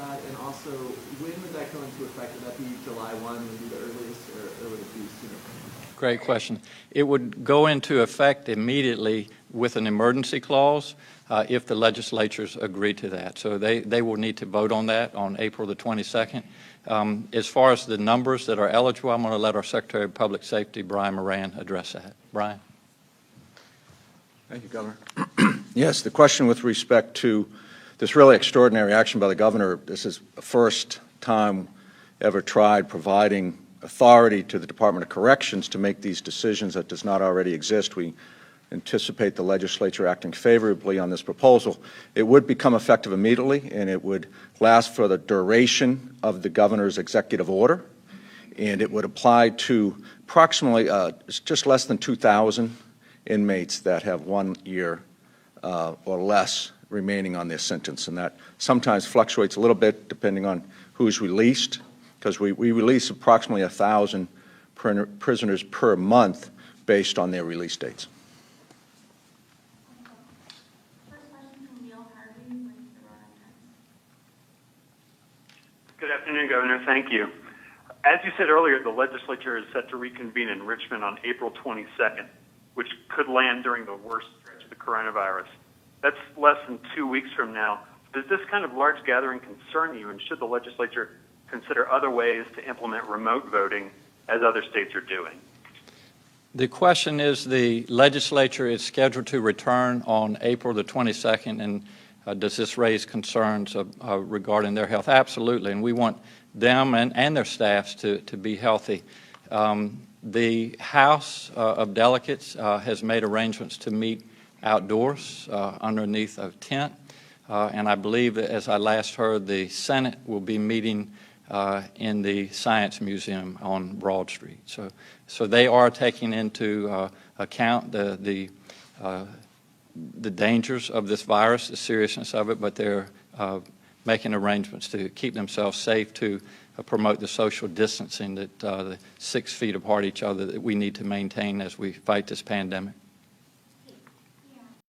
that? And also, when would that go into effect? Would that be July 1 would be the earliest, or would it be sooner? Great question. It would go into effect immediately with an emergency clause if the legislatures agree to that. So they will need to vote on that on April the 22nd. As far as the numbers that are eligible, I'm going to let our Secretary of Public Safety, Brian Moran, address that. Brian. Thank you, Governor. Yes, the question with respect to this really extraordinary action by the Governor, this is the first time ever tried providing authority to the Department of Corrections to make these decisions that does not already exist. We anticipate the legislature acting favorably on this proposal. It would become effective immediately, and it would last for the duration of the Governor's executive order, and it would apply to approximately just less than 2,000 inmates that have 1 year or less remaining on their sentence, and that sometimes fluctuates a little bit depending on who's released, because we release approximately 1,000 prisoners per month based on their release dates. Good afternoon, Governor. Thank you. As you said earlier, the legislature is set to reconvene in Richmond on April 22nd, which could land during the worst stretch of the coronavirus. That's less than 2 weeks from now. Does this kind of large gathering concern you, and should the legislature consider other ways to implement remote voting as other states are doing? The question is, the legislature is scheduled to return on April the 22nd, and does this raise concerns regarding their health? Absolutely, and we want them and their staffs to be healthy. The House of Delegates has made arrangements to meet outdoors underneath a tent, and I believe that, as I last heard, the Senate will be meeting in the Science Museum on Broad Street. So they are taking into account the dangers of this virus, the seriousness of it, but they're making arrangements to keep themselves safe, to promote the social distancing, that the 6 feet apart each other that we need to maintain as we fight this pandemic.